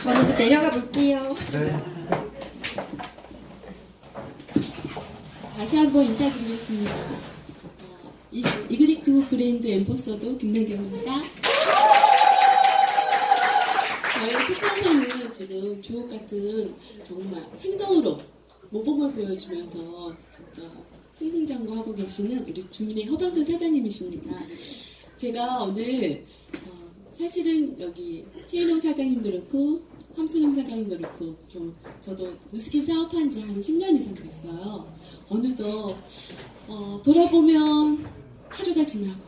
저는 좀 내려가 볼게요. 네. 다시 한번 인사드리겠습니다. 이그젝트 브랜드 엠버서더 김남경입니다. 저희 특판사는 지금 주옥 같은 정말 행동으로 모범을 보여주면서 진짜 승승장구하고 계시는 우리 주민의 허병철 사장님이십니다. 제가 오늘 사실은 여기 최인영 사장님도 그렇고 함순영 사장님도 그렇고 좀 저도 누스킨 사업한 지 한 10년 이상 됐어요. 어느덧 돌아보면 하루가 지나고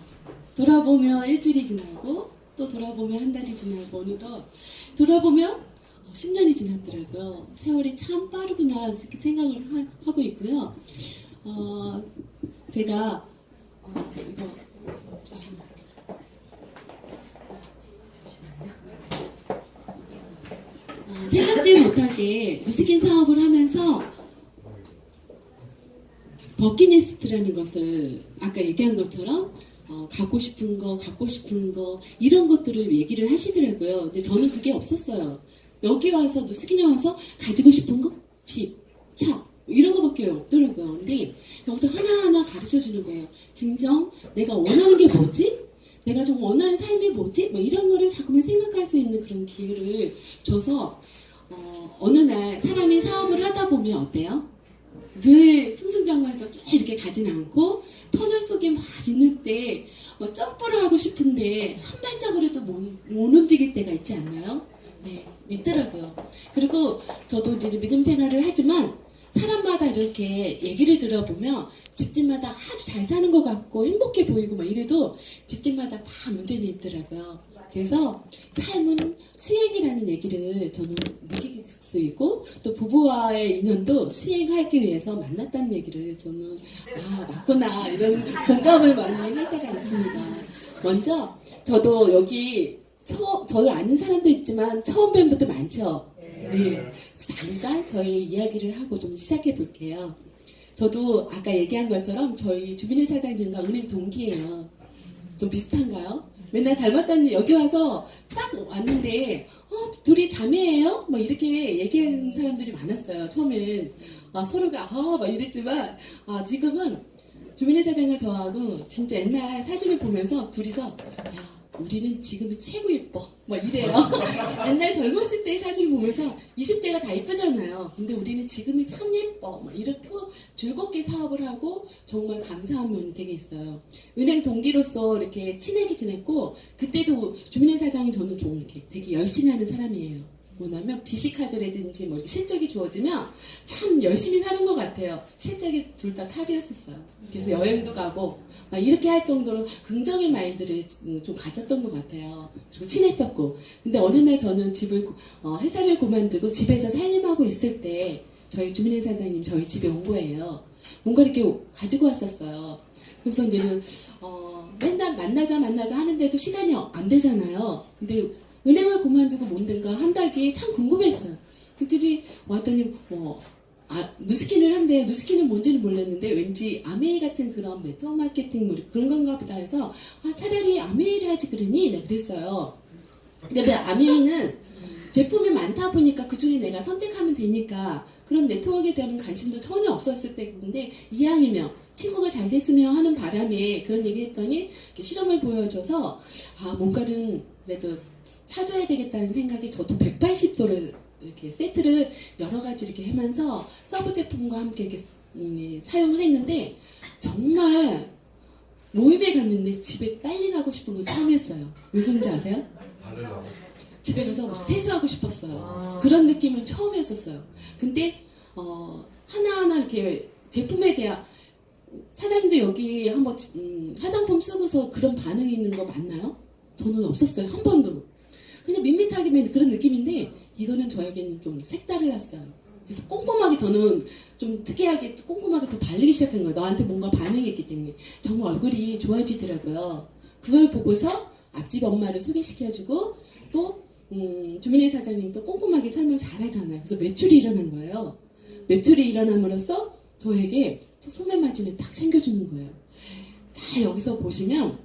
돌아보면 일주일이 지나고 또 돌아보면 한 달이 지나고 어느덧 돌아보면 10년이 지났더라고요. 세월이 참 빠르구나 이렇게 생각을 하고 있고요. 제가 이거 조심해요. 생각지 못하게 누스킨 사업을 하면서 버킷리스트라는 것을 아까 얘기한 것처럼 갖고 싶은 거 이런 것들을 얘기를 하시더라고요. 근데 저는 그게 없었어요. 여기 와서 누스킨에 와서 가지고 싶은 거? 집, 차 이런 거밖에 없더라고요. 근데 여기서 하나하나 가르쳐 주는 거예요. 진정 내가 원하는 게 뭐지? 내가 좀 원하는 삶이 뭐지? 뭐 이런 거를 자꾸만 생각할 수 있는 그런 기회를 줘서 어느 날 사람이 사업을 하다 보면 어때요? 늘 승승장구해서 쭉 이렇게 가진 않고 터널 속에 막 있는 때 뭐 점프를 하고 싶은데 한 발짝으로도 못 움직일 때가 있지 않나요? 네, 있더라고요. 그리고 저도 이제 믿음 생활을 하지만 사람마다 이렇게 얘기를 들어보면 집집마다 아주 잘 사는 것 같고 행복해 보이고 막 이래도 집집마다 다 문제는 있더라고요. 그래서 삶은 수행이라는 얘기를 저는 느낄 수 있고 또 부부와의 인연도 수행하기 위해서 만났다는 얘기를 저는 맞구나 이런 공감을 많이 할 때가 있습니다. 먼저 저도 여기 저를 아는 사람도 있지만 처음 뵌 분도 많죠. 네, 잠깐 저희 이야기를 하고 좀 시작해 볼게요. 저도 아까 얘기한 것처럼 저희 주민회 사장님과 은행 동기예요. 좀 비슷한가요? 맨날 닮았다는 여기 와서 딱 왔는데 둘이 자매예요? 뭐 이렇게 얘기하는 사람들이 많았어요. 처음엔 서로가 막 이랬지만 지금은 주민회 사장과 저하고 진짜 옛날 사진을 보면서 둘이서 야 우리는 지금이 최고 예뻐 막 이래요. 옛날 젊었을 때 사진을 보면서 20대가 다 예쁘잖아요. 근데 우리는 지금이 참 예뻐 막 이렇게 즐겁게 사업을 하고 정말 감사한 면이 되게 있어요. 은행 동기로서 이렇게 친하게 지냈고 그때도 주민회 사장이 저는 좀 이렇게 되게 열심히 하는 사람이에요. 뭐냐면 비시카드라든지 뭐 실적이 좋아지면 참 열심히 사는 것 같아요. 실적이 둘 다 탑이었었어요. 그래서 여행도 가고 막 이렇게 할 정도로 긍정의 마인드를 좀 가졌던 것 같아요. 그리고 친했었고. 근데 어느 날 저는 회사를 그만두고 집에서 살림하고 있을 때 저희 주민회 사장님 저희 집에 온 거예요. 뭔가 이렇게 가지고 왔었어요. 그래서 이제는 맨날 만나자 하는데도 시간이 안 되잖아요. 근데 은행을 그만두고 뭔가 한다기에 참 궁금했어요. 그들이 왔더니 누스킨을 한대요. 누스킨은 뭔지는 몰랐는데 왠지 아메이 같은 그런 네트워크 마케팅 뭐 그런 건가 보다 해서 차라리 아메이를 하지 그러니 내가 그랬어요. 근데 아메이는 제품이 많다 보니까 그중에 내가 선택하면 되니까 그런 네트워크에 대한 관심도 전혀 없었을 때인데 이왕이면 친구가 잘 됐으면 하는 바람에 그런 얘기 했더니 실험을 보여줘서 뭔가는 그래도 사줘야 되겠다는 생각에 저도 180도를 이렇게 세트를 여러 가지 이렇게 하면서 서브 제품과 함께 이렇게 사용을 했는데 정말 모임에 갔는데 집에 빨리 가고 싶은 건 처음이었어요. 왜 그런지 아세요? 집에 가서 막 세수하고 싶었어요. 그런 느낌은 처음이었었어요. 근데 하나하나 이렇게 제품에 대한 사장님도 여기 한번 화장품 쓰고서 그런 반응이 있는 거 맞나요? 저는 없었어요. 한 번도. 그냥 밋밋하게 그런 느낌인데 이거는 저에게는 좀 색달랐어요. 그래서 꼼꼼하게 저는 좀 특이하게 꼼꼼하게 더 바르기 시작한 거예요. 너한테 뭔가 반응이 있기 때문에. 정말 얼굴이 좋아지더라고요. 그걸 보고서 앞집 엄마를 소개시켜주고 또 주민회 사장님도 꼼꼼하게 설명 잘하잖아요. 그래서 매출이 일어난 거예요. 매출이 일어남으로써 저에게 소매 마진을 딱 챙겨주는 거예요. 자 여기서 보시면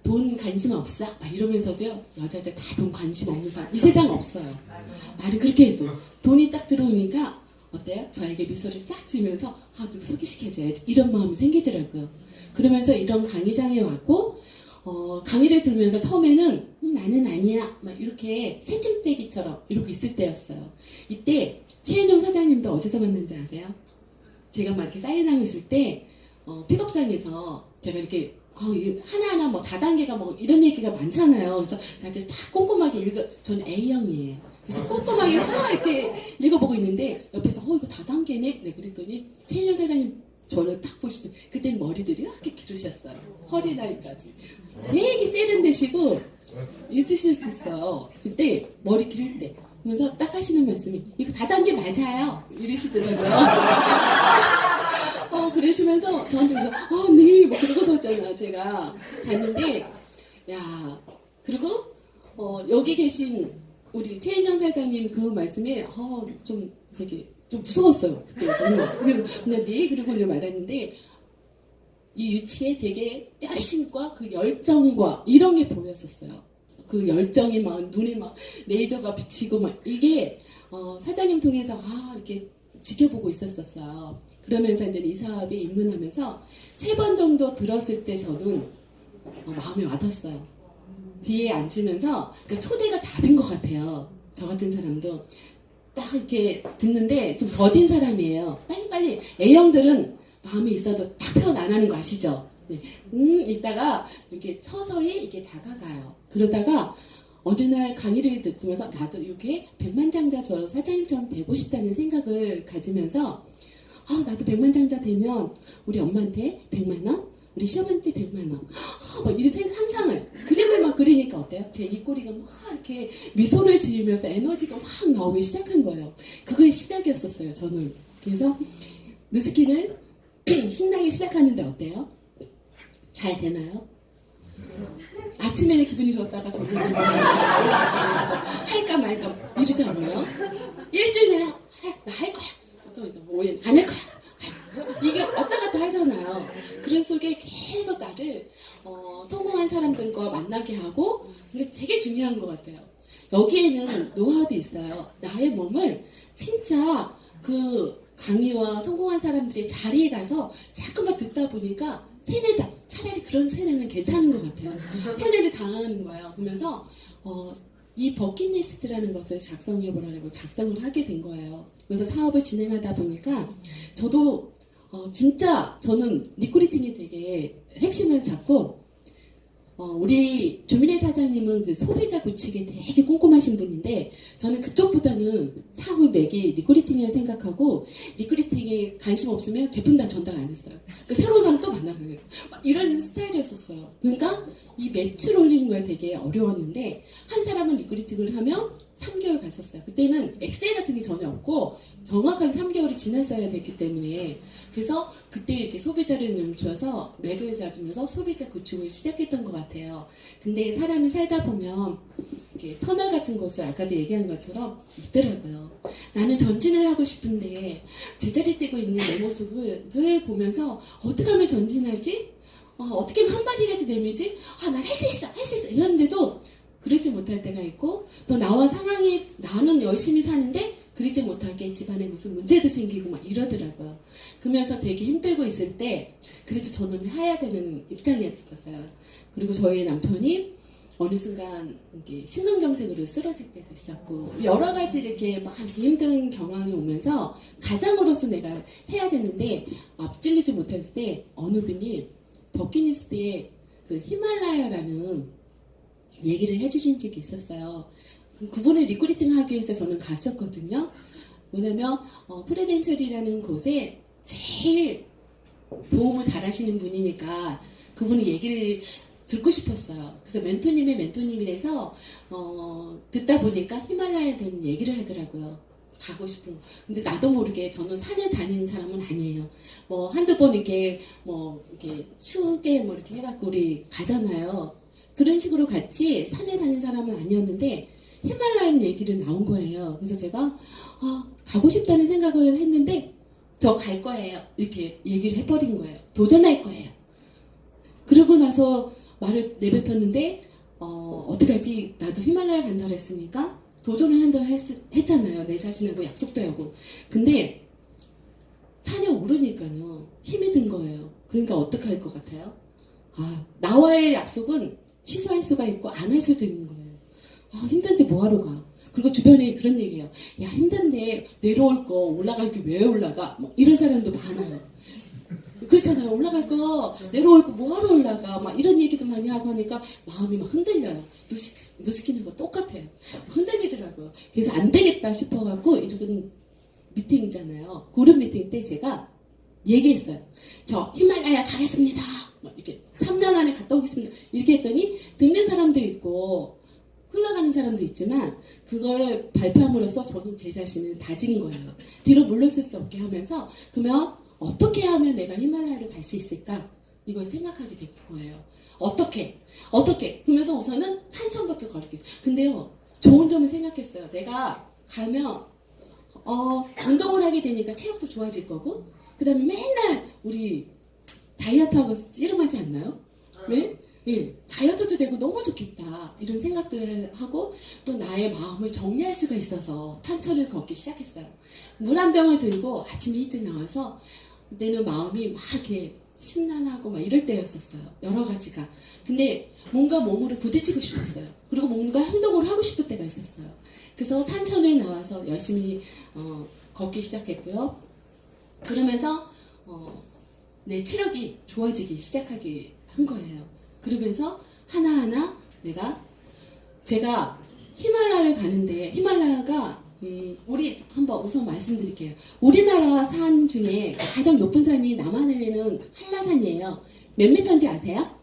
돈 관심 없어? 막 이러면서도요, 여자들 다 돈 관심 없는 사람, 이 세상 없어요. 말은 그렇게 해도. 돈이 딱 들어오니까, 어때요? 저에게 미소를 싹 지으면서, 아, 누구 소개시켜줘야지. 이런 마음이 생기더라고요. 그러면서 이런 강의장에 왔고, 강의를 들으면서 처음에는, 나는 아니야. 막 이렇게 새침대기처럼 이러고 있을 때였어요. 이때, 최현정 사장님도 어디서 만났는지 아세요? 제가 막 이렇게 사인하고 있을 때, 픽업장에서 제가 이렇게 하나하나 뭐 다단계가 뭐 이런 얘기가 많잖아요. 그래서 다들 다 꼼꼼하게 저는 A형이에요. 그래서 꼼꼼하게 막 이렇게 읽어보고 있는데 옆에서 이거 다단계네? 네, 그랬더니 최인현 사장님 저를 딱 보시더니 그때는 머리들이 이렇게 기르셨어요. 허리 라인까지. 되게 세련되시고 있으실 수 있어요. 그때 머리 기를 때. 그래서 딱 하시는 말씀이 이거 다단계 맞아요. 이러시더라고요. 그러시면서 저한테 그래서 네, 뭐 그러고서였잖아요. 제가 봤는데, 야, 그리고 여기 계신 우리 최인영 사장님 그 말씀에 좀 되게 좀 무서웠어요. 그때 정말. 그냥 네, 그러고 그냥 말했는데 이 유치에 되게 열심과 그 열정과 이런 게 보였었어요. 그 열정이 막 눈에 막 레이저가 비치고 막 이게 사장님 통해서 이렇게 지켜보고 있었어요. 그러면서 이제 이 사업에 입문하면서 3번 정도 들었을 때 저는 마음이 와닿았어요. 뒤에 앉으면서 그러니까 초대가 답인 것 같아요. 저 같은 사람도 딱 이렇게 듣는데 좀 더딘 사람이에요. 빨리빨리 A형들은 마음이 있어도 딱 표현 안 하는 거 아시죠? 네. 이따가 이렇게 서서히 이게 다가가요. 그러다가 어느 날 강의를 듣면서 나도 이렇게 백만장자처럼 사장님처럼 되고 싶다는 생각을 가지면서 나도 백만장자 되면 우리 엄마한테 100만원? 우리 시어머니한테 100만원. 막 이런 상상을. 그림을 막 그리니까 어때요? 제 입꼬리가 막 이렇게 미소를 지으면서 에너지가 막 나오기 시작한 거예요. 그거의 시작이었었어요, 저는. 그래서 누스킨을 신나게 시작하는데 어때요? 잘 되나요? 아침에는 기분이 좋았다가 저녁에 할까 말까 이러지 않나요? 일주일 내내 나 할 거야. 또 안 할 거야. 이게 왔다 갔다 하잖아요. 그런 속에 계속 나를 성공한 사람들과 만나게 하고 이게 되게 중요한 것 같아요. 여기에는 노하우도 있어요. 나의 몸을 진짜 그 강의와 성공한 사람들의 자리에 가서 자꾸만 듣다 보니까 세뇌다. 차라리 그런 세뇌는 괜찮은 것 같아요. 세뇌를 당하는 거예요. 그러면서 이 버킷리스트라는 것을 작성해보라고 작성을 하게 된 거예요. 그래서 사업을 진행하다 보니까 저도 진짜 저는 리크루팅이 되게 핵심을 잡고 우리 조민혜 사장님은 그 소비자 구축에 되게 꼼꼼하신 분인데 저는 그쪽보다는 사업을 매기 리크루팅이라 생각하고 리크루팅에 관심 없으면 제품 다 전달 안 했어요. 그 새로운 사람 또 만나요. 이런 스타일이었었어요. 그러니까 이 매출 올리는 거에 되게 어려웠는데 한 사람은 리크루팅을 하면 3개월 갔었어요. 그때는 엑셀 같은 게 전혀 없고 정확하게 3개월이 지났어야 됐기 때문에 그래서 그때 이렇게 소비자를 넘쳐서 맥을 잡으면서 소비자 구축을 시작했던 것 같아요. 근데 사람이 살다 보면 이렇게 터널 같은 곳을 아까도 얘기한 것처럼 있더라고요. 나는 전진을 하고 싶은데 제자리 뛰고 있는 내 모습을 늘 보면서 어떻게 하면 전진하지? 어떻게 하면 한 발이라도 내밀지? 난 할 수 있어! 할 수 있어! 이러는데도 그러지 못할 때가 있고 또 나와 상황이 나는 열심히 사는데 그러지 못하게 집안에 무슨 문제도 생기고 막 이러더라고요. 그러면서 되게 힘들고 있을 때 그래도 저는 해야 되는 입장이었었어요. 그리고 저희 남편이 어느 순간 이렇게 심근경색으로 쓰러질 때도 있었고 여러 가지 이렇게 막 힘든 경황이 오면서 가장으로서 내가 해야 되는데 앞질리지 못했을 때 어느 분이 버킷리스트에 그 히말라야라는 얘기를 해주신 적이 있었어요. 그분을 리크루팅 하기 위해서 저는 갔었거든요. 뭐냐면 프레덴셜이라는 곳에 제일 보험을 잘하시는 분이니까 그분의 얘기를 듣고 싶었어요. 그래서 멘토님의 멘토님이라서 듣다 보니까 히말라야에 대한 얘기를 하더라고요. 가고 싶은 거. 근데 나도 모르게 저는 산에 다니는 사람은 아니에요. 뭐 한두 번 이렇게 이렇게 추게 뭐 이렇게 해갖고 우리 가잖아요. 그런 식으로 갔지 산에 다니는 사람은 아니었는데 히말라야 얘기를 나온 거예요. 그래서 제가 가고 싶다는 생각을 했는데 저 갈 거예요. 이렇게 얘기를 해버린 거예요. 도전할 거예요. 그러고 나서 말을 내뱉었는데 어떡하지? 나도 히말라야 간다 그랬으니까 도전을 한다고 했잖아요. 내 자신하고 약속도 하고. 근데 산에 오르니까요. 힘이 든 거예요. 그러니까 어떡할 것 같아요? 나와의 약속은 취소할 수가 있고 안 할 수도 있는 거예요. 힘든데 뭐하러 가? 그리고 주변에 그런 얘기해요. 야, 힘든데 내려올 거 올라가기 왜 올라가? 뭐 이런 사람도 많아요. 그렇잖아요. 올라갈 거 내려올 거 뭐하러 올라가? 막 이런 얘기도 많이 하고 하니까 마음이 막 흔들려요. 노스키는 거 똑같아요. 흔들리더라고요. 그래서 안 되겠다 싶어갖고 이런 미팅이잖아요. 그룹 미팅 때 제가 얘기했어요. 저 히말라야 가겠습니다. 막 이렇게 3년 안에 갔다 오겠습니다. 이렇게 했더니 듣는 사람도 있고 흘러가는 사람도 있지만 그걸 발표함으로써 저는 제 자신을 다진 거예요. 뒤로 물러설 수 없게 하면서 그러면 어떻게 하면 내가 히말라야를 갈 수 있을까? 이걸 생각하게 된 거예요. 어떻게? 그러면서 우선은 탄천부터 걸을게요. 근데요, 좋은 점을 생각했어요. 내가 가면 운동을 하게 되니까 체력도 좋아질 거고 그 다음에 맨날 우리 다이어트하고 씨름하지 않나요? 왜? 예, 다이어트도 되고 너무 좋겠다 이런 생각들 하고 또 나의 마음을 정리할 수가 있어서 탄천을 걷기 시작했어요. 물 한 병을 들고 아침에 일찍 나와서 그때는 마음이 막 이렇게 심란하고 막 이럴 때였었어요. 여러 가지가. 근데 뭔가 몸으로 부딪히고 싶었어요. 그리고 뭔가 행동을 하고 싶을 때가 있었어요. 그래서 탄천에 나와서 열심히 걷기 시작했고요. 그러면서 내 체력이 좋아지기 시작하게 한 거예요. 그러면서 하나하나 제가 히말라야를 가는데 히말라야가 우리 한번 우선 말씀드릴게요. 우리나라 산 중에 가장 높은 산이 남한에는 한라산이에요. 몇 미터인지 아세요?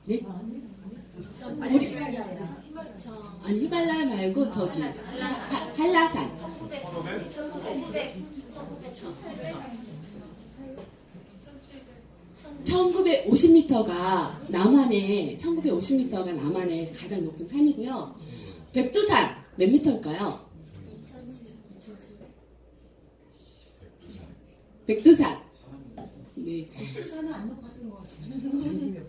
네? 아니 히말라야 말고 저기 한라산. 1950m가 남한의 1950m가 남한의 가장 높은 산이고요. 백두산 몇 미터일까요? 백두산. 네. 백두산은 안 높았던 것 같아요.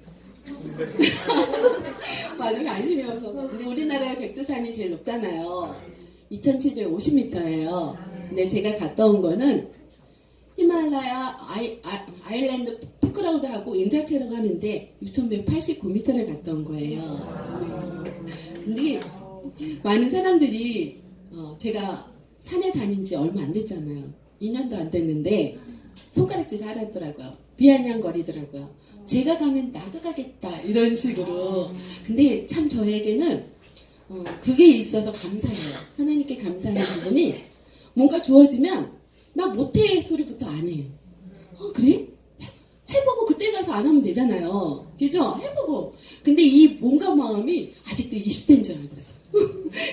맞아요. 관심이 없어서. 근데 우리나라의 백두산이 제일 높잖아요. 2750m예요. 근데 제가 갔다 온 거는 히말라야 아일랜드 피크라우드하고 임자체라고 하는데 6189m를 갔다 온 거예요. 근데 많은 사람들이 제가 산에 다닌 지 얼마 안 됐잖아요. 2년도 안 됐는데 손가락질 하더라고요. 비아냥거리더라고요. 제가 가면 나도 가겠다 이런 식으로. 근데 참 저에게는 그게 있어서 감사해요. 하나님께 감사하는 부분이 뭔가 좋아지면 나 못해 소리부터 안 해요. 그래? 해보고 그때 가서 안 하면 되잖아요. 그죠? 해보고. 근데 이 뭔가 마음이 아직도 20대인 줄 알고 있어요.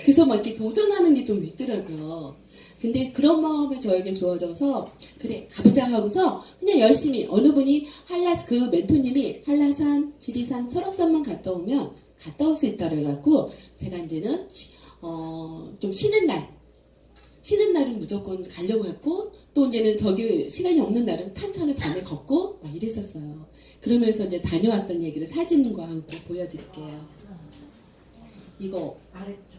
그래서 막 이렇게 도전하는 게 좀 있더라고요. 근데 그런 마음이 저에게 주어져서 그래 가보자 하고서 그냥 열심히 어느 분이 그 멘토님이 한라산, 지리산, 설악산만 갔다 오면 갔다 올 수 있다 그래갖고 제가 이제는 좀 쉬는 날은 무조건 가려고 했고 또 이제는 저기 시간이 없는 날은 탄천을 밤에 걷고 막 이랬었어요. 그러면서 이제 다녀왔던 얘기를 사진과 함께 보여드릴게요. 이거 아래쪽.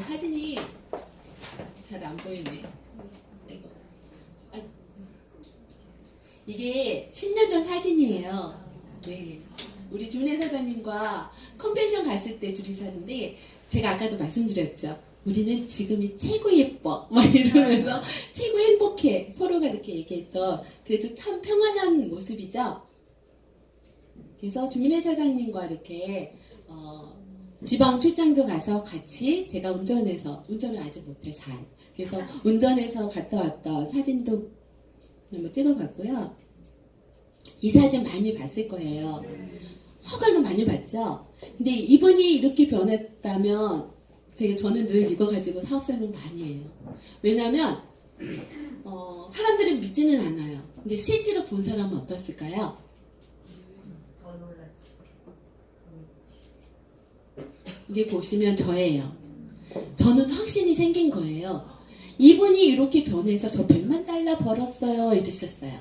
사진이 잘 안 보이네. 이게 10년 전 사진이에요. 네. 우리 주민회 사장님과 컨벤션 갔을 때 둘이 사는데 제가 아까도 말씀드렸죠. 우리는 지금이 최고 예뻐 막 이러면서 최고 행복해 서로가 이렇게 얘기했던 그래도 참 평안한 모습이죠. 그래서 주민회 사장님과 이렇게 지방 출장도 가서 같이 제가 운전을 아직 못해 잘. 그래서 운전해서 갔다 왔던 사진도 한번 찍어봤고요. 이 사진 많이 봤을 거예요. 허가는 많이 봤죠. 근데 이분이 이렇게 변했다면 저는 늘 이거 가지고 사업 설명 많이 해요. 왜냐하면 사람들은 믿지는 않아요. 근데 실제로 본 사람은 어떻을까요? 이게 보시면 저예요. 저는 확신이 생긴 거예요. 이분이 이렇게 변해서 저 100만 달러 벌었어요 이러셨어요.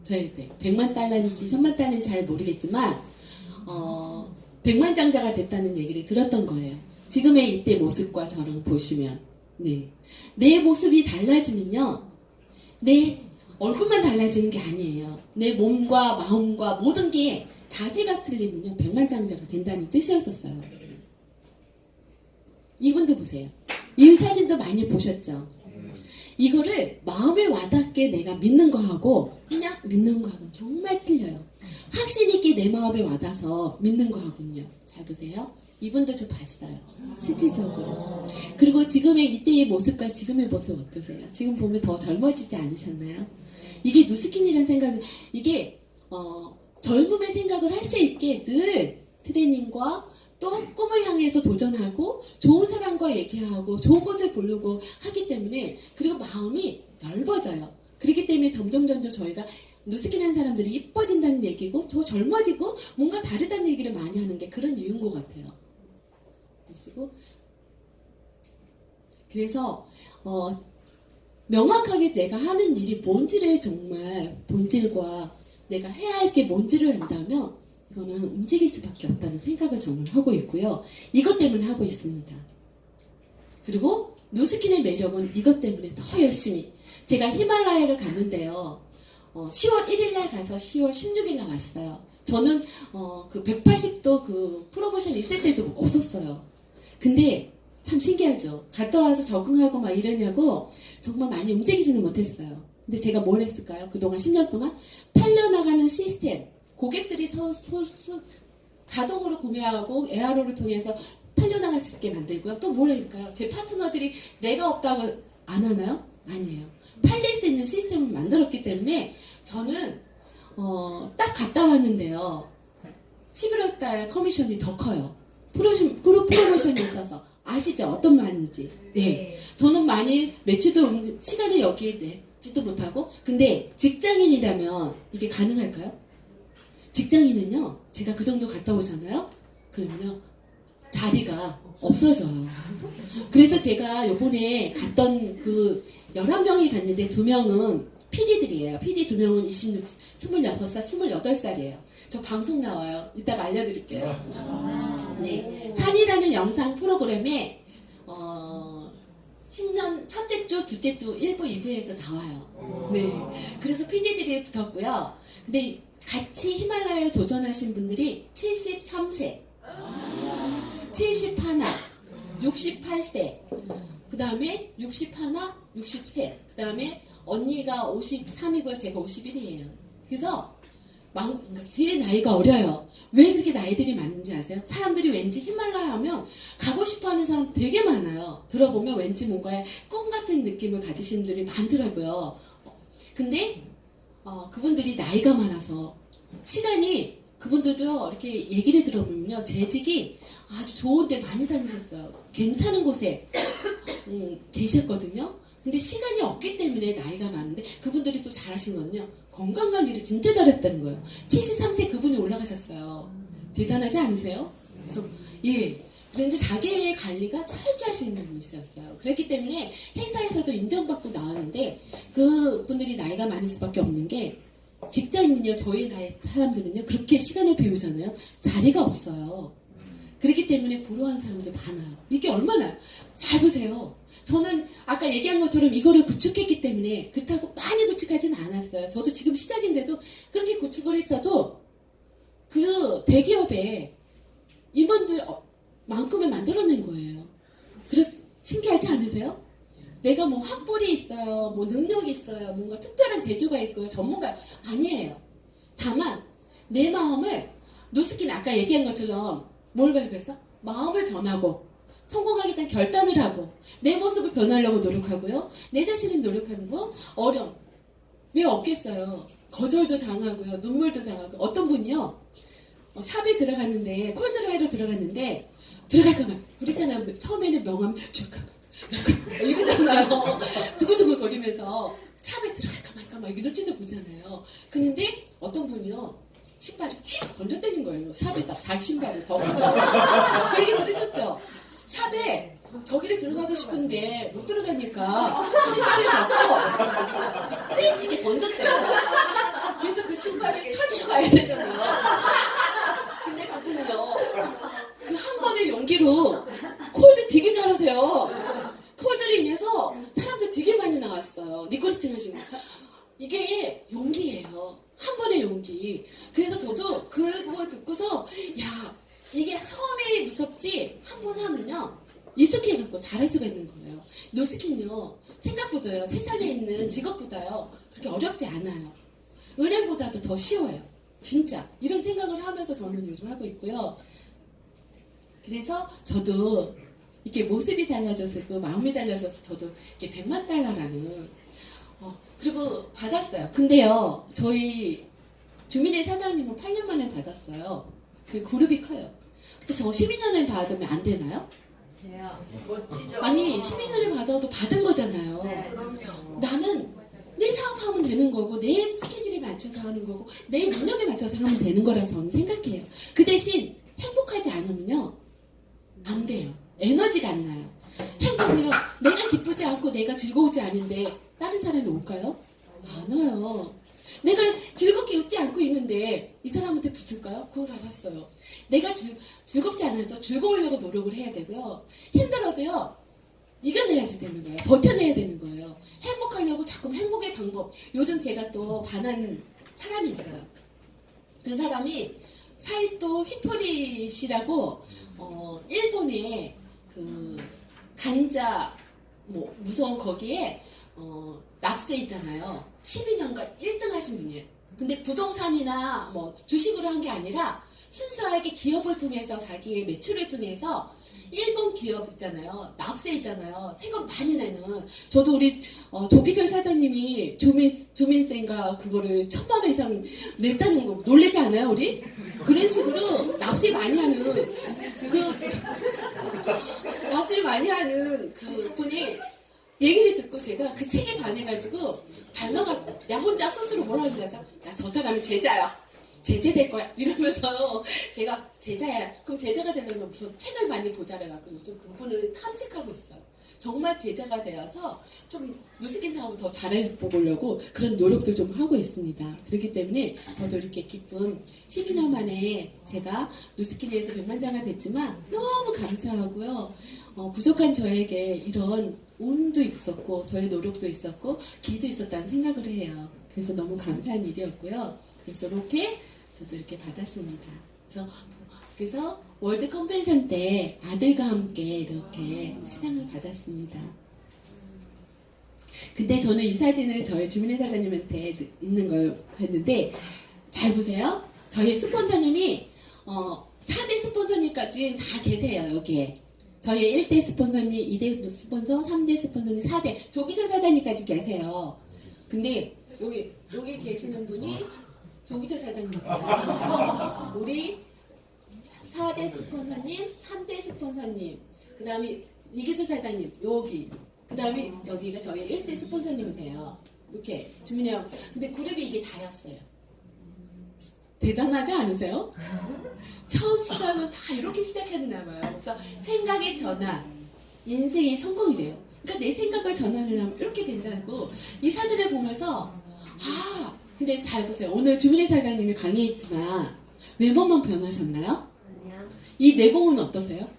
저희한테 100만 달러인지 1000만 달러인지 잘 모르겠지만 100만 장자가 됐다는 얘기를 들었던 거예요. 지금의 이때 모습과 저랑 보시면 네. 내 모습이 달라지면요. 내 얼굴만 달라지는 게 아니에요. 내 몸과 마음과 모든 게 자세가 틀리면요. 100만 장자가 된다는 뜻이었었어요. 이분도 보세요. 이 사진도 많이 보셨죠? 이거를 마음에 와닿게 내가 믿는 거하고 그냥 믿는 거하고는 정말 틀려요. 확신 있게 내 마음에 와닿아서 믿는 거하고는요. 잘 보세요. 이분도 저 봤어요. 실질적으로. 그리고 지금의 이때의 모습과 지금의 모습 어떠세요? 지금 보면 더 젊어지지 않으셨나요? 이게 누스킨이라는 생각은 이게 젊음의 생각을 할 수 있게 늘 트레이닝과 또 꿈을 향해서 도전하고 좋은 사람과 얘기하고 좋은 것을 보려고 하기 때문에 그리고 마음이 넓어져요. 그렇기 때문에 점점 저희가 누스킨한 사람들이 이뻐진다는 얘기고 더 젊어지고 뭔가 다르다는 얘기를 많이 하는 게 그런 이유인 것 같아요. 보시고 그래서 명확하게 내가 하는 일이 뭔지를 정말 본질과 내가 해야 할 게 뭔지를 안다면 이거는 움직일 수밖에 없다는 생각을 정말 하고 있고요. 이것 때문에 하고 있습니다. 그리고 누스킨의 매력은 이것 때문에 더 열심히 제가 히말라야를 갔는데요. 10월 1일날 가서 10월 16일날 왔어요. 저는 그 180도 그 프로모션 있을 때도 없었어요. 근데 참 신기하죠. 갔다 와서 적응하고 막 이러냐고 정말 많이 움직이지는 못했어요. 근데 제가 뭘 했을까요? 그동안 10년 동안 팔려나가는 시스템, 고객들이 자동으로 구매하고 에어로를 통해서 팔려나갈 수 있게 만들고요. 또 뭘 했을까요? 제 파트너들이 내가 없다고 안 하나요? 아니에요. 팔릴 수 있는 시스템을 만들었기 때문에 저는 딱 갔다 왔는데요. 11월 달 커미션이 더 커요. 프로모션이 있어서 아시죠? 어떤 말인지. 네. 저는 많이 매출도 시간을 여기에 내지도 못하고 근데 직장인이라면 이게 가능할까요? 직장인은요. 제가 그 정도 갔다 오잖아요. 그러면요. 자리가 없어져요. 그래서 제가 요번에 갔던 그 11명이 갔는데 2명은 PD들이에요. PD 2명은 26, 26살, 28살이에요. 저 방송 나와요. 이따가 알려드릴게요. 네. 산이라는 영상 프로그램에 10년 첫째 주, 둘째 주 1부, 2부에서 나와요. 네. 그래서 PD들이 붙었고요. 근데 같이 히말라야를 도전하신 분들이 73세, 71, 68세, 그 다음에 61, 60세, 그 다음에 언니가 53이고요. 제가 51이에요. 그래서 그러니까 제일 나이가 어려요. 왜 그렇게 나이들이 많은지 아세요? 사람들이 왠지 히말라야 하면 가고 싶어하는 사람 되게 많아요. 들어보면 왠지 뭔가의 꿈 같은 느낌을 가지신 분들이 많더라고요. 근데 그분들이 나이가 많아서 시간이 그분들도 이렇게 얘기를 들어보면요. 재직이 아주 좋은 데 많이 다니셨어요. 괜찮은 곳에 계셨거든요. 근데 시간이 없기 때문에 나이가 많은데 그분들이 또 잘하신 건요. 건강관리를 진짜 잘했다는 거예요. 73세 그분이 올라가셨어요. 대단하지 않으세요? 그래서 예. 그런데 자기의 관리가 철저하신 분이 있었어요. 그렇기 때문에 회사에서도 인정받고 나왔는데 그분들이 나이가 많을 수밖에 없는 게 직장인이요. 저희 나이 사람들은요. 그렇게 시간을 비우잖아요. 자리가 없어요. 그렇기 때문에 부러워하는 사람들이 많아요. 이게 얼마나 잘 보세요. 저는 아까 얘기한 것처럼 이거를 구축했기 때문에 그렇다고 많이 구축하지는 않았어요. 저도 지금 시작인데도 그렇게 구축을 했어도 그 대기업에 임원들 만큼을 만들어낸 거예요. 신기하지 않으세요? 내가 뭐 학벌이 있어요, 뭐 능력이 있어요, 뭔가 특별한 재주가 있고요, 전문가 아니에요. 다만 내 마음을 누스킨 아까 얘기한 것처럼 뭘 발표해서 마음을 변하고 성공하겠다는 결단을 하고 내 모습을 변하려고 노력하고요. 내 자신을 노력하는 거 어려움. 왜 없겠어요? 거절도 당하고요. 눈물도 당하고. 어떤 분이요. 샵에 들어갔는데 콜드라이로 들어갔는데 들어갈까만 그렇잖아요. 처음에는 명함 축하 이러잖아요. 두고두고 거리면서 샵에 들어갈까 말까 막 이렇게 눈치도 보잖아요. 그런데 어떤 분이요. 신발을 휙 던졌다는 거예요. 샵에 딱 자기 신발을 벗어서. 그 얘기 들으셨죠? 샵에 저기를 들어가고 싶은데 못 들어가니까 신발을 갖고 땡기게 던졌대요. 그래서 그 신발을 찾으러 가야 되잖아요. 근데 그분은요, 그 한 번의 용기로 콜드 되게 잘하세요. 콜드로 인해서 사람들 되게 많이 나왔어요. 니코리팅 하신 거. 이게 용기예요. 한 번의 용기. 그래서 저도 그거 듣고서 야, 이게 처음에 무섭지 한 번 하면요 익숙해갖고 잘할 수가 있는 거예요. 노스킨요 생각보다요 세상에 있는 직업보다요 그렇게 어렵지 않아요. 은행보다도 더 쉬워요. 진짜 이런 생각을 하면서 저는 요즘 하고 있고요. 그래서 저도 이렇게 모습이 달라져서 마음이 달라져서 저도 이렇게 100만 달러라는 그리고 받았어요. 근데요 저희 주민의 사장님은 8년 만에 받았어요. 그 그룹이 커요. 근데 저 12년에 받으면 안 되나요? 돼요. 멋지죠? 아니 12년에 받아도 받은 거잖아요. 네, 그럼요. 나는 내 사업하면 되는 거고 내 스케줄에 맞춰서 하는 거고 내 능력에 맞춰서 하면 되는 거라서 저는 생각해요. 그 대신 행복하지 않으면요 안 돼요. 에너지가 안 나요. 행복이요. 내가 기쁘지 않고 내가 즐거우지 않은데 다른 사람이 올까요? 안 와요. 내가 즐겁게 웃지 않고 있는데 이 사람한테 붙을까요? 그걸 알았어요. 내가 즐겁지 않아도 즐거우려고 노력을 해야 되고요. 힘들어도요. 이겨내야지 되는 거예요. 버텨내야 되는 거예요. 행복하려고 자꾸 행복의 방법. 요즘 제가 또 반한 사람이 있어요. 그 사람이 사이토 히토리 씨라고 일본의 그 간자 뭐 무서운 거기에 납세 있잖아요. 12년간 1등 하신 분이에요. 근데 부동산이나 뭐 주식으로 한 게 아니라 순수하게 기업을 통해서 자기의 매출을 통해서 일본 기업 있잖아요. 납세 있잖아요. 세금 많이 내는. 저도 우리 조기철 사장님이 조민세인가 그거를 1,000만 원 이상 냈다는 거 놀라지 않아요, 우리? 그런 식으로 납세 많이 하는 납세 많이 하는 그 분이 얘기를 듣고 제가 그 책에 반해가지고 닮아가 나 혼자 스스로 뭐라 그러면서 나 저 사람이 제자야. 제자 될 거야. 이러면서 제가 제자야. 그럼 제자가 되려면 무슨 책을 많이 보자래갖고 요즘 그분을 탐색하고 있어요. 정말 제자가 되어서 좀 누스킨 사업을 더 잘해보려고 그런 노력도 좀 하고 있습니다. 그렇기 때문에 저도 이렇게 기쁜 12년 만에 제가 누스킨에서 백만장가 됐지만 너무 감사하고요. 부족한 저에게 이런 운도 있었고 저의 노력도 있었고 기도 있었다는 생각을 해요. 그래서 너무 감사한 일이었고요. 그래서 이렇게 저도 이렇게 받았습니다. 그래서 월드 컨벤션 때 아들과 함께 이렇게 시상을 받았습니다. 근데 저는 이 사진을 저희 주민회 사장님한테 있는 걸 봤는데 잘 보세요. 저희 스폰서님이 4대 스폰서님까지 다 계세요. 여기에. 저희 1대 스폰서님, 2대 스폰서, 3대 스폰서님, 4대 조기철 사장님까지 계세요. 근데 여기 계시는 분이 조기철 사장님입니다. 우리 4대 스폰서님, 3대 스폰서님, 그 다음에 이기수 사장님, 여기, 그 다음에 여기가 저희 1대 스폰서님이 돼요. 이렇게 주민형. 근데 그룹이 이게 다였어요. 대단하지 않으세요? 처음 시작은 다 이렇게 시작했나 봐요. 그래서 생각의 전환, 인생의 성공이래요. 그러니까 내 생각을 전환을 하면 이렇게 된다고 이 사진을 보면서 근데 잘 보세요. 오늘 주민회 사장님이 강의했지만 외모만 변하셨나요? 아니야. 이 내공은 어떠세요?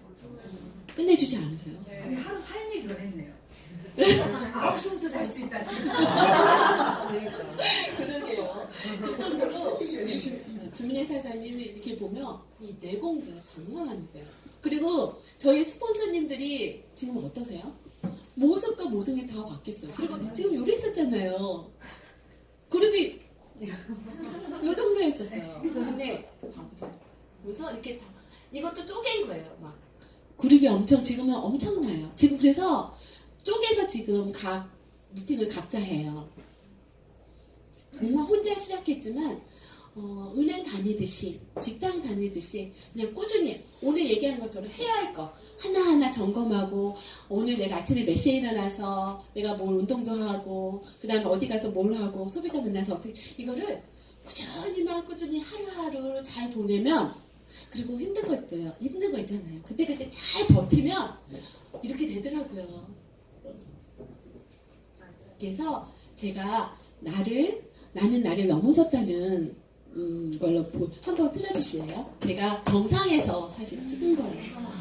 끝내주지 않으세요? 아니, 하루 삶이 변했네요. 9시부터 잘 수 있다니. 그러게요. 그 정도로 우리 주민회 사장님이 이렇게 보면 이 내공도 장난 아니세요. 그리고 저희 스폰서님들이 지금 어떠세요? 모습과 모든 게 다 바뀌었어요. 그리고 지금 요리했었잖아요. 그룹이 요 정도였었어요. 근데 봐보세요. 그래서 이렇게 이것도 쪼갠 거예요. 막 그룹이 지금은 엄청나요. 지금 그래서 쪼개서 지금 각 미팅을 각자 해요. 정말 혼자 시작했지만 은행 다니듯이 직장 다니듯이 그냥 꾸준히 오늘 얘기한 것처럼 해야 할 거 하나하나 점검하고 오늘 내가 아침에 몇 시에 일어나서 내가 뭘 운동도 하고 그 다음에 어디 가서 뭘 하고 소비자 만나서 어떻게 이거를 꾸준히 하루하루 잘 보내면 그리고 힘든 거 있잖아요. 그때 잘 버티면 이렇게 되더라고요. 그래서 제가 나는 나를 넘어섰다는 걸로 한번 틀어주실래요? 제가 정상에서 사실 찍은 거예요.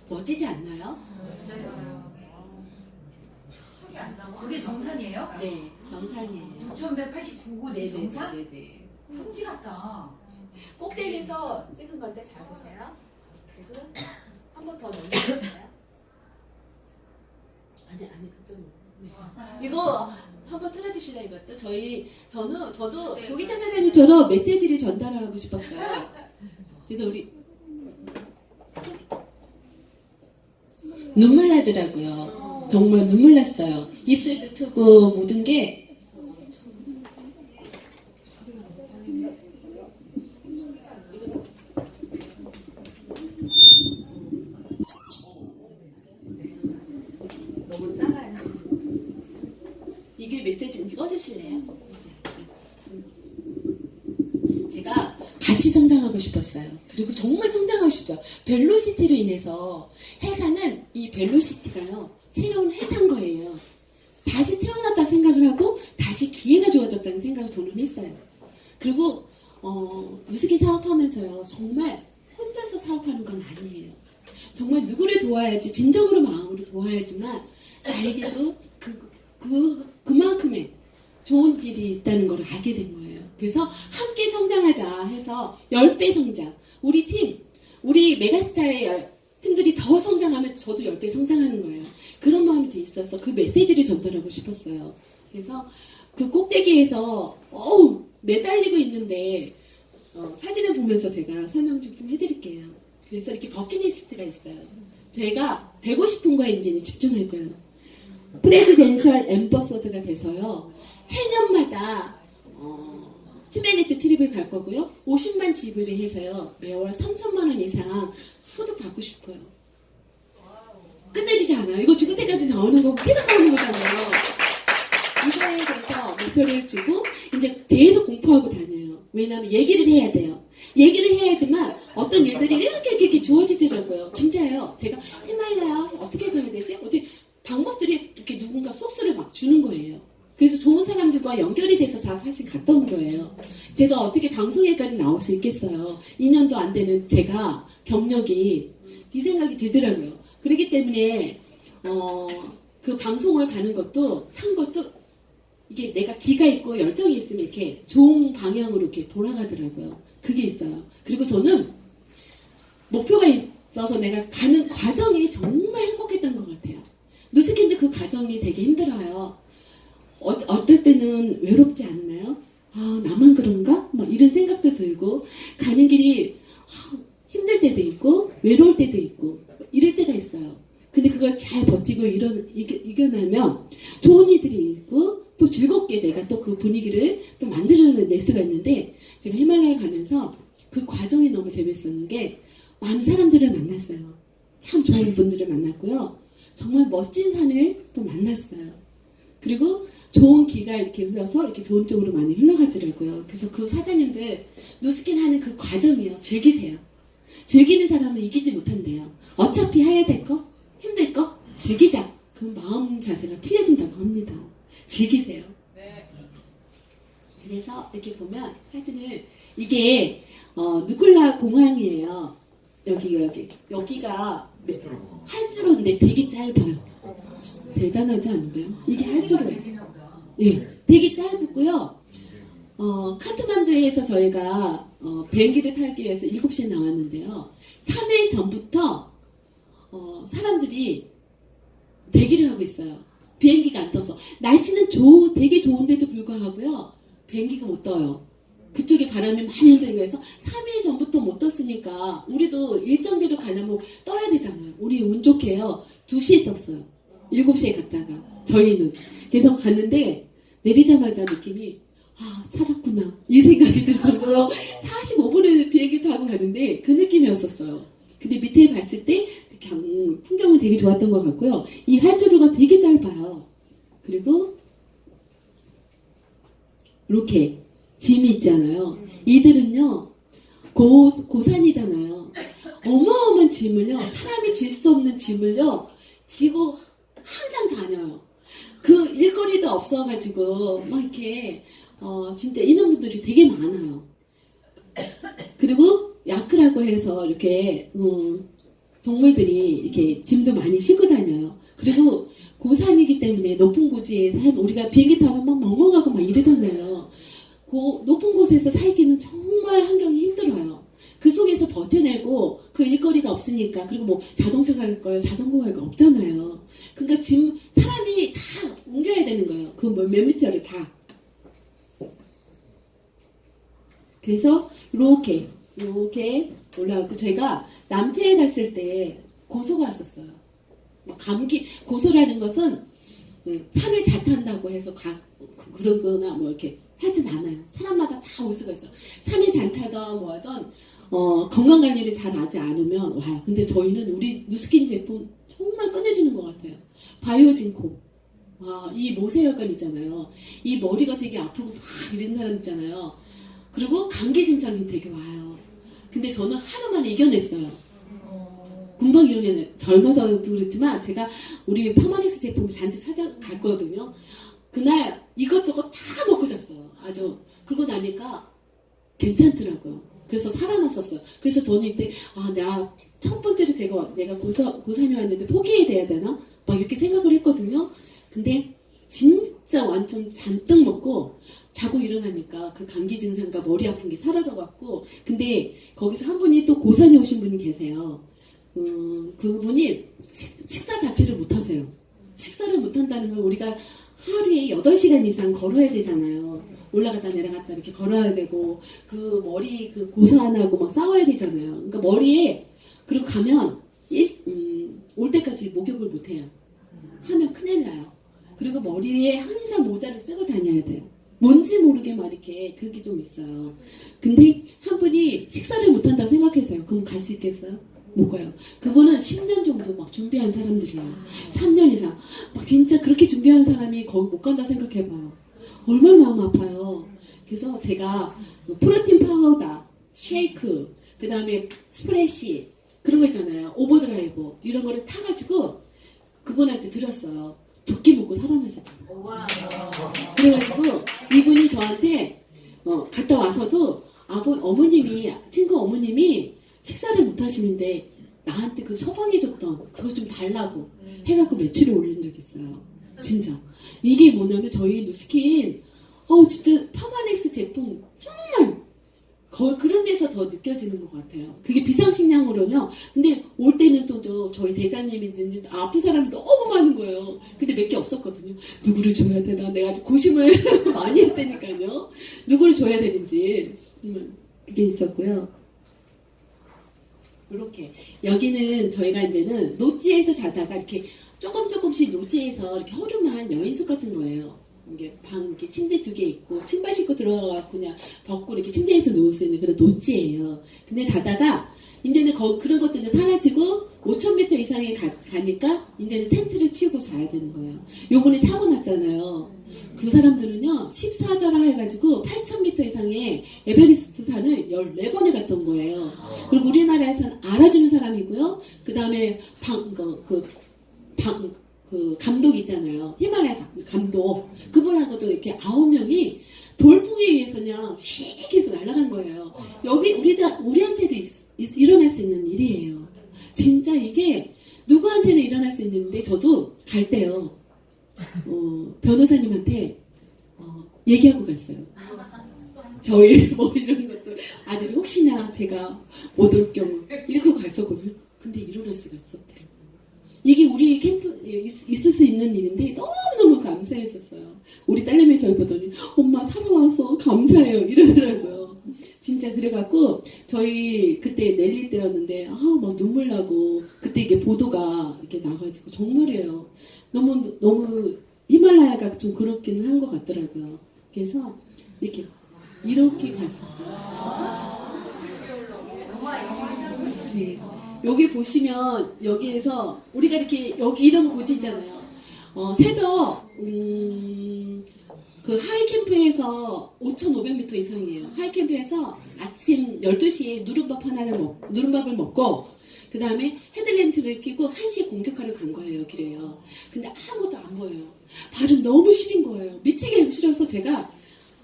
멋지지 않나요? 그게 정상이에요? 네, 정상이에요. 6,189곳이 정상? 네네. 평지 같다. 꼭대기에서 찍은 건데 잘 보세요. 그리고 한 번 더 넘겨주세요. 아니 그좀 이거 한번 틀어주실래요? 이것도 저도 교기차 사장님처럼 메시지를 전달하고 싶었어요. 그래서 우리 눈물 나더라고요. 정말 눈물 났어요. 입술도 트고 모든 게 너무 작아요. 이게 메시지 읽어주실래요? 제가 같이 성장하고 싶었어요. 그리고 정말 성장하고 싶죠. 벨로시티로 인해서 회사는 이 벨로시티가요. 새로운 회사인 거예요. 다시 태어났다 생각을 하고 다시 기회가 주어졌다는 생각을 저는 했어요. 그리고 뉴스킨 사업하면서요. 정말 혼자서 사업하는 건 아니에요. 정말 누구를 도와야지 진정으로 마음으로 도와야지만 나에게도 그만큼의 좋은 일이 있다는 걸 알게 된 거예요. 그래서 함께 성장하자 해서 10배 성장. 우리 메가스타의 팀들이 더 성장하면 저도 10배 성장하는 거예요. 그런 마음이 돼 있어서 그 메시지를 전달하고 싶었어요. 그래서 그 꼭대기에서 매달리고 있는데 사진을 보면서 제가 설명 좀 해드릴게요. 그래서 이렇게 버킷리스트가 있어요. 제가 되고 싶은 거에 이제 집중할 거예요. 프레지덴셜 앰버서더가 돼서요. 해년마다 티메리트 트립을 갈 거고요. 50만 지불을 해서요. 매월 3천만 원 이상 소득 받고 싶어요. 끝내지지 않아요. 이거 죽을 때까지 나오는 거고 계속 나오는 거잖아요. 이거에 대해서 목표를 주고 이제 계속 공부하고 다녀요. 왜냐하면 얘기를 해야 돼요. 얘기를 해야지만 어떤 일들이 이렇게 주어지더라고요. 진짜예요. 제가 히말라야 어떻게 가야 되지? 어떻게 방법들이 이렇게 누군가 소스를 막 주는 거예요. 그래서 좋은 사람들과 연결이 돼서 사실 갔다 온 거예요. 제가 어떻게 방송에까지 나올 수 있겠어요. 2년도 안 되는 제가 경력이 이 생각이 들더라고요. 그렇기 때문에 그 방송을 가는 것도 한 것도 이게 내가 기가 있고 열정이 있으면 이렇게 좋은 방향으로 이렇게 돌아가더라고요. 그게 있어요. 그리고 저는 목표가 있어서 내가 가는 과정이 정말 행복했던 것 같아요. 누스킨도 그 과정이 되게 힘들어요. 어떨 때는 외롭지 않나요? 나만 그런가? 막 이런 생각도 들고 가는 길이 힘들 때도 있고 외로울 때도 있고 이럴 때가 있어요. 근데 그걸 잘 버티고 이겨내면 좋은 일들이 있고 또 즐겁게 내가 또 그 분위기를 또 만들어낼 수가 있는데 제가 히말라야 가면서 그 과정이 너무 재밌었는 게 많은 사람들을 만났어요. 참 좋은 분들을 만났고요. 정말 멋진 산을 또 만났어요. 그리고 좋은 기가 이렇게 흘러서 이렇게 좋은 쪽으로 많이 흘러가더라고요. 그래서 그 사장님들 누스킨 하는 그 과정이요. 즐기세요. 즐기는 사람은 이기지 못한대요. 어차피 해야 될 거, 힘들 거 즐기자. 그 마음 자세가 틀려진다고 합니다. 즐기세요. 네. 그래서 이렇게 보면 사진을 이게 누클라 공항이에요. 여기가 활주로인데 되게 짧아요. 대단하지 않나요? 이게 활주로예요. 네, 되게 짧고요. 카트만두에서 저희가 비행기를 타기 위해서 7시에 나왔는데요. 3일 전부터 사람들이 대기를 하고 있어요. 비행기가 안 떠서. 날씨는 되게 좋은데도 불구하고요. 비행기가 못 떠요. 그쪽에 바람이 많이 흔들고 해서 3일 전부터 못 떴으니까 우리도 일정대로 가려면 떠야 되잖아요. 우리 운 좋게요. 2시에 떴어요. 7시에 갔다가 저희는. 그래서 갔는데 내리자마자 느낌이 살았구나 이 생각이 들 정도로 45분을 비행기 타고 가는데 그 느낌이었었어요. 근데 밑에 봤을 때 풍경은 되게 좋았던 것 같고요. 이 활주로가 되게 짧아요. 그리고 이렇게 짐이 있잖아요. 이들은요 고산이잖아요. 어마어마한 짐을요, 사람이 질 수 없는 짐을요 지고 항상 다녀요. 그 일거리도 없어가지고 막 이렇게 진짜 이런 분들이 되게 많아요. 그리고 야크라고 해서 이렇게 동물들이 이렇게 짐도 많이 싣고 다녀요. 그리고 고산이기 때문에 높은 고지에서 우리가 비행기 타면 막 멍멍하고 막 이러잖아요. 높은 곳에서 살기는 정말 환경이 힘들어요. 그 속에서 버텨내고 그 일거리가 없으니까. 그리고 뭐 자동차 갈 거예요, 자전거 갈 거 없잖아요. 그러니까 지금 사람이 다 옮겨야 되는 거예요. 그 몇 미터를 다. 그래서 이렇게 올라가고, 제가 남체에 갔을 때 고소가 왔었어요. 막 감기, 고소라는 것은 산을 잘 탄다고 해서 그러거나 뭐 이렇게 하진 않아요. 사람마다 다 올 수가 있어. 산을 잘 타던 뭐 하던 건강관리를 잘 하지 않으면 와요. 근데 저희는 우리 누스킨 제품 정말 끝내주는 것 같아요. 바이오진코. 이 모세혈관 있잖아요. 이 머리가 되게 아프고 막 이런 사람 있잖아요. 그리고 감기 증상이 되게 와요. 근데 저는 하루 만에 이겨냈어요. 금방 이겨내. 젊어서도 그렇지만 제가 우리 파마닉스 제품을 잔뜩 찾아갔거든요. 그날 이것저것 다 먹고 잤어요. 아주. 그러고 나니까 괜찮더라고요. 그래서 살아났었어요. 그래서 저는 이때 나 첫 번째로 내가 고산이 왔는데 포기해야 돼야 되나? 막 이렇게 생각을 했거든요. 근데 진짜 완전 잔뜩 먹고 자고 일어나니까 그 감기 증상과 머리 아픈 게 사라져갖고. 근데 거기서 한 분이 또 고산에 오신 분이 계세요. 그분이 식사 자체를 못하세요. 식사를 못한다는 건 우리가 하루에 8시간 이상 걸어야 되잖아요. 올라갔다 내려갔다 이렇게 걸어야 되고, 그 머리 그 고산하고 막 싸워야 되잖아요. 그러니까 머리에, 그리고 가면 올 때까지 목욕을 못해요. 하면 큰일 나요. 그리고 머리에 항상 모자를 쓰고 다녀야 돼요. 뭔지 모르게 막 이렇게 그게 좀 있어요. 근데 한 분이 식사를 못한다고 생각했어요. 그럼 갈 수 있겠어요? 못 가요. 그분은 10년 정도 막 준비한 사람들이에요. 3년 이상. 막 진짜 그렇게 준비한 사람이 거기 못 간다 생각해봐요. 얼마나 마음 아파요. 그래서 제가 프로틴 파우더, 쉐이크, 그 다음에 스프레시, 그런 거 있잖아요. 오버드라이브, 이런 거를 타가지고 그분한테 드렸어요. 2끼 먹고 살아나셨잖아요. 그래가지고 이분이 저한테 갔다 와서도 친구 어머님이 식사를 못 하시는데 나한테 그 처방해줬던 그거 좀 달라고 해갖고 며칠을 올린 적 있어요. 진짜. 이게 뭐냐면 저희 누스킨 진짜 파마넥스 제품 정말 그런 데서 더 느껴지는 것 같아요. 그게 비상식량으로는요. 근데 올 때는 또 저희 대장님이 아픈 사람이 너무 많은 거예요. 근데 몇 개 없었거든요. 누구를 줘야 되나? 내가 아주 고심을 많이 했다니까요. 누구를 줘야 되는지. 그게 있었고요. 이렇게 여기는 저희가 이제는 노지에서 자다가 이렇게 조금씩 노지에서 이렇게 허름한 여인숙 같은 거예요. 이게 방 이렇게 침대 2개 있고 신발 신고 들어가고 그냥 벗고 이렇게 침대에서 누울 수 있는 그런 노지예요. 근데 자다가 이제는 그런 것도 이제 사라지고 5,000m 이상에 가니까 이제는 텐트를 치고 자야 되는 거예요. 요번에 사고 났잖아요. 그 사람들은요 14자라 해가지고 8,000m 이상의 에베레스트 산을 14번에 갔던 거예요. 그리고 우리나라에서는 알아주는 사람이고요. 그 다음에 그 감독 있잖아요. 히말라야 감독. 그분하고도 이렇게 9명이 돌풍에 의해서 그냥 휙 해서 날아간 거예요. 여기 우리한테도 일어날 수 있는 일이에요. 진짜 이게 누구한테는 일어날 수 있는데 저도 갈 때요. 변호사님한테 얘기하고 갔어요. 저희 뭐 이런 것도 아들이 혹시나 제가 못 올 경우 이러고 갔었거든요. 근데 일어날 수가 있었대요. 이게 우리 캠프 있을 수 있는 일인데 너무너무 감사했었어요. 우리 딸내미 저희 보더니 엄마 살아와서 감사해요 이러더라고요. 진짜 그래갖고 저희 그때 내릴 때였는데 막 눈물 나고 그때 이게 보도가 이렇게 나가지고 정말이에요. 너무 히말라야가 좀 그렇긴 한 것 같더라고요. 그래서 이렇게 갔었어요. 네. 여기 보시면 여기에서 우리가 이렇게 여기 이런 고지 있잖아요. 새벽 그 하이캠프에서 5,500m 이상이에요. 하이캠프에서 아침 12시에 누른밥을 먹고 그 다음에 헤드랜트를 끼고 1시에 공격하러 간 거예요. 길에요. 근데 아무것도 안 보여요. 발은 너무 시린 거예요. 미치게 싫어서 제가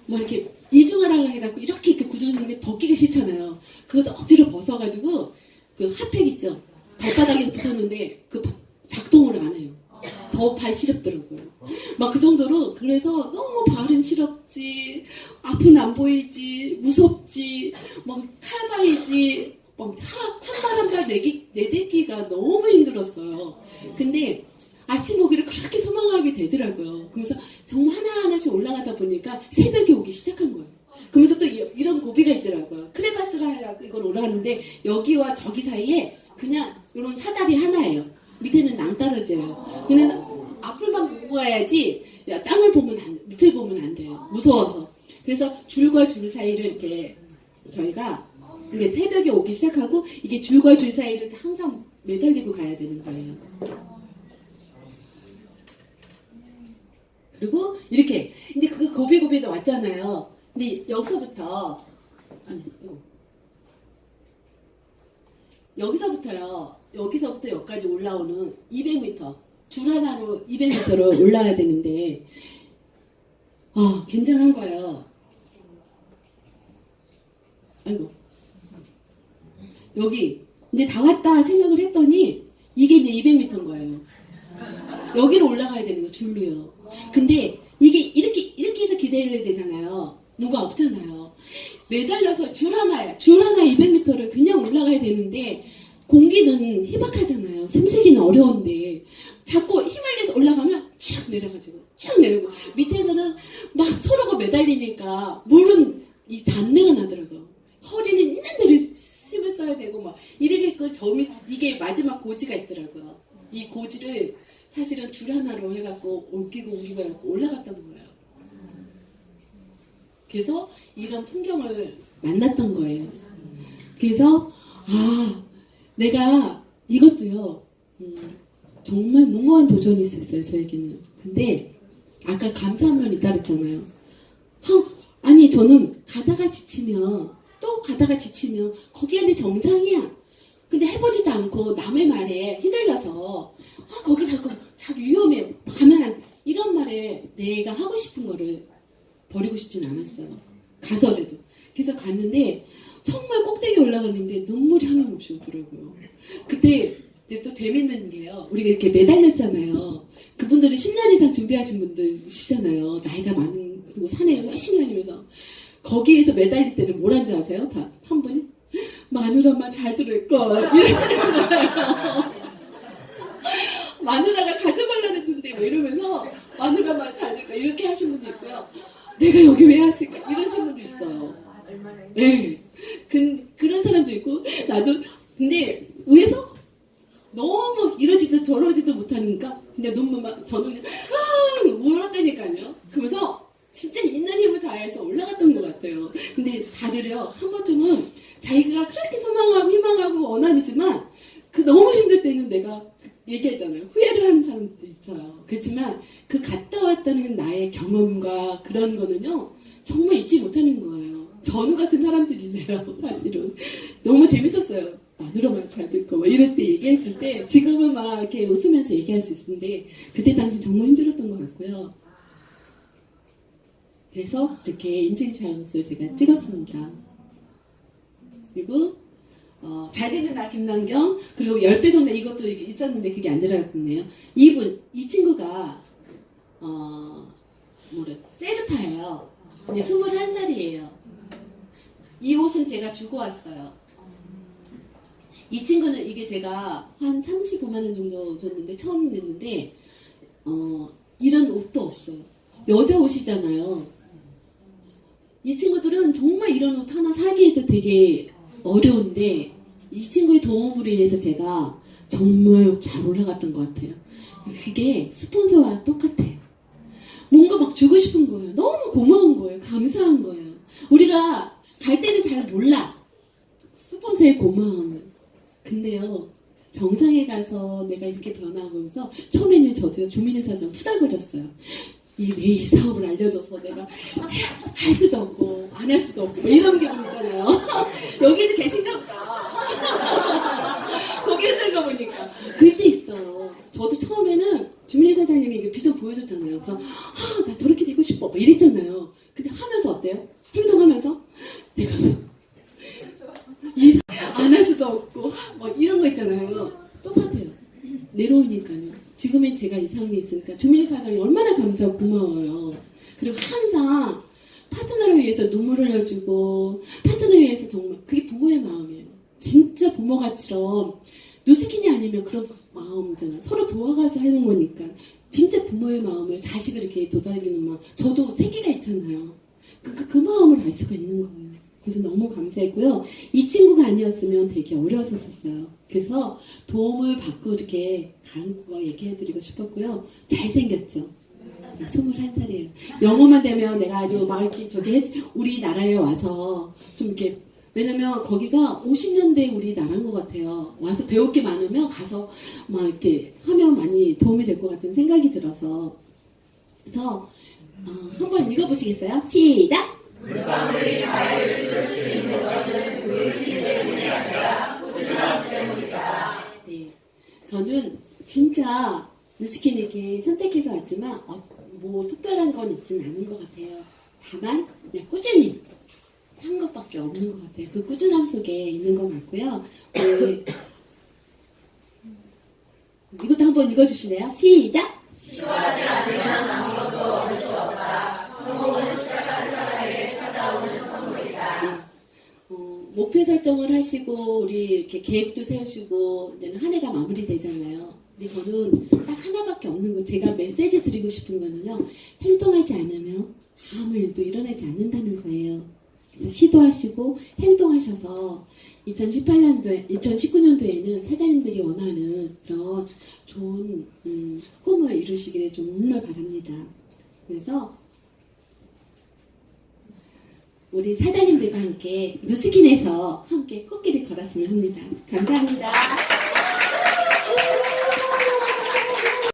막 이렇게 이중하라고 해갖고 이렇게 굳었는데 벗기가 싫잖아요. 그것도 억지로 벗어가지고 그 핫팩 있죠. 발바닥에 붙었는데 그 작동을 안 해요. 더 발 시렵더라고요. 막 그 정도로 그래서 너무 발은 시렵지, 앞은 안 보이지, 무섭지, 막 칼바이지, 막 한 발 한 발 내딛기가 너무 힘들었어요. 근데 아침 오기를 그렇게 소망하게 되더라고요. 그러면서 정말 하나하나씩 올라가다 보니까 새벽에 오기 시작한 거예요. 그러면서 또 이런 고비가 있더라고요. 크레바스를 하려고 이걸 올라가는데 여기와 저기 사이에 그냥 이런 사다리 하나예요. 밑에는 낭떠러지예요. 그냥 앞을만 보고 가야지 땅을 보면 밑을 보면 안 돼요. 무서워서. 그래서 줄과 줄 사이를 이렇게 저희가 근데 새벽에 오기 시작하고 이게 줄과 줄 사이를 항상 매달리고 가야 되는 거예요. 그리고 이렇게 이제 그 고비고비도 왔잖아요. 근데 여기서부터 여기서부터 여기까지 올라오는 200m 줄 하나로 200m로 올라야 되는데 굉장한 거예요. 아이고 여기 이제 다 왔다 생각을 했더니 이게 이제 200m인 거예요. 여기로 올라가야 되는 거 줄로요. 근데 이게 이렇게 해서 기다려야 되잖아요. 누가 없잖아요. 매달려서 줄 하나 200m를 그냥 올라가야 되는데 공기는 희박하잖아요. 숨쉬기는 어려운데 자꾸 힘을 내서 올라가면 쭉 내려가지고 쭉 내려고 밑에서는 막 서로가 매달리니까 물은 이 단내가 나더라고요. 허리는 있는 대로 힘을 써야 되고 막 이렇게 이게 마지막 고지가 있더라고요. 이 고지를 사실은 줄 하나로 해갖고 옮기고 해갖고 올라갔던 거예요. 그래서 이런 풍경을 만났던 거예요. 그래서 내가 이것도요 정말 무모한 도전이 있었어요. 저에게는. 근데 아까 감사한 면이 있다 그랬잖아요. 아니 저는 가다가 지치면 거기가 내 정상이야. 근데 해보지도 않고 남의 말에 휘둘려서 거기 갈 거면 자기 위험해 가면 안 돼. 이런 말에 내가 하고 싶은 거를 버리고 싶진 않았어요. 가서라도. 그래서 갔는데 정말 꼭대기 올라갔는데 눈물이 하나없이 오더라고요. 그때 또 재밌는 게요. 우리가 이렇게 매달렸잖아요. 그분들은 10년 이상 준비하신 분들이시잖아요. 나이가 많고 산에 열심히 다니면서 거기에서 매달릴 때는 뭘 한지 아세요? 다 한 분이 마누라만 잘 들을걸 이러는 거예요. 마누라가 가져말라 했는데 뭐 이러면서 마누라만 잘 들을걸 이렇게 하신 분도 있고요. 내가 여기 왜 왔을까 이러신 분도 있어요. 네. 그런 사람도 있고 나도 근데 위에서 너무 이러지도 저러지도 못하니까 그냥 눈물만 저는 울었다니까요. 그러면서 진짜 있는 힘을 다해서 올라갔던 것 같아요. 근데 다들요 한 번쯤은 자기가 그렇게 소망하고 희망하고 원함이지만 그 너무 힘들 때는 내가 얘기했잖아요. 후회를 하는 사람들도 있어요. 그렇지만 그 갔다 왔다는 나의 경험과 그런 거는요 정말 잊지 못하는 거예요. 전우 같은 사람들이세요. 사실은 너무 재밌었어요. 마누라만 잘 듣고 뭐 이럴 때 얘기했을 때 지금은 막 이렇게 웃으면서 얘기할 수 있는데 그때 당시 정말 힘들었던 것 같고요. 그래서 이렇게 인증샷을 제가 찍었습니다. 그리고 잘 되는 날 김남경 그리고 10배 성장 이것도 있었는데 그게 안 들어갔네요. 이 친구가 세르파예요. 이제 21살이에요. 이 옷은 제가 주고 왔어요. 이 친구는 이게 제가 한 35만 원 정도 줬는데 처음 냈는데 이런 옷도 없어요. 여자 옷이잖아요. 이 친구들은 정말 이런 옷 하나 사기에도 되게 어려운데 이 친구의 도움으로 인해서 제가 정말 잘 올라갔던 것 같아요. 그게 스폰서와 똑같아요. 뭔가 막 주고 싶은 거예요. 너무 고마운 거예요. 감사한 거예요. 우리가 갈 때는 잘 몰라. 스폰서의 고마움을. 근데요 정상에 가서 내가 이렇게 변하고 해서 처음에는 저도 주민회사장 투닥거렸어요. 왜 이 사업을 알려줘서 내가 할 수도 없고 안 할 수도 없고 이런 기분 있잖아요. 여기도 계신가 보다. 거기 들어가 보니까 그때 있어요. 저도 처음에는 주민회사장님이 이게 비전 보여줬잖아요. 그래서 나 저렇게 되고 싶어 뭐 이랬잖아요. 근데 하면서 어때요? 행동하면서 내가 안 할 수도 없고 뭐 이런 거 있잖아요. 똑같아요. 내려오니까요. 지금은 제가 이 상황에 있으니까 주민회사장이 얼마나 감사하고 고마워요. 그리고 항상 파트너를 위해서 눈물 흘려주고 파트너를 위해서 정말 그게 부모의 마음이에요. 진짜 부모가처럼 누스킨이 아니면 그런 마음이잖아요. 서로 도와가서 하는 거니까 진짜 부모의 마음을 자식을 이렇게 도달기는 마음. 저도 세계가 있잖아요. 그 마음을 알 수가 있는 거예요. 그래서 너무 감사했고요. 이 친구가 아니었으면 되게 어려웠었어요. 그래서 도움을 받고 이렇게 가는 거 얘기해드리고 싶었고요. 잘생겼죠. 21살이에요. 영어만 되면 내가 아주 막 이렇게 우리나라에 와서 좀 이렇게 왜냐면 거기가 50년대 우리나라인 것 같아요. 와서 배울 게 많으면 가서 막 이렇게 하면 많이 도움이 될 것 같은 생각이 들어서 그래서 한번 읽어보시겠어요? 시작! 물방울이 바위를 뚫을 수 있는 것은 그 힘 때문이 아니라 꾸준함 때문이다. 네, 저는 진짜 누스킨에게 선택해서 왔지만 뭐 특별한 건 있지는 않은 것 같아요. 다만 그냥 꾸준히 한 것밖에 없는 것 같아요. 그 꾸준함 속에 있는 것 같고요. 이것도 한번 읽어주실래요? 시작! 시도하지 않으면 아무것도 얻을 수 없다. 성공은 시작한 사람에게 찾아오는 선물이다. 네. 목표 설정을 하시고 우리 이렇게 계획도 세우시고 이제는 한 해가 마무리되잖아요. 근데 저는 딱 하나밖에 없는 거 제가 메시지 드리고 싶은 거는요. 행동하지 않으면 아무 일도 일어나지 않는다는 거예요. 그래서 시도하시고 행동하셔서 2019년도에는 사장님들이 원하는 그런 좋은 꿈을 이루시기를 정말 바랍니다. 그래서 우리 사장님들과 함께 누스킨에서 함께 꽃길을 걸었으면 합니다. 감사합니다.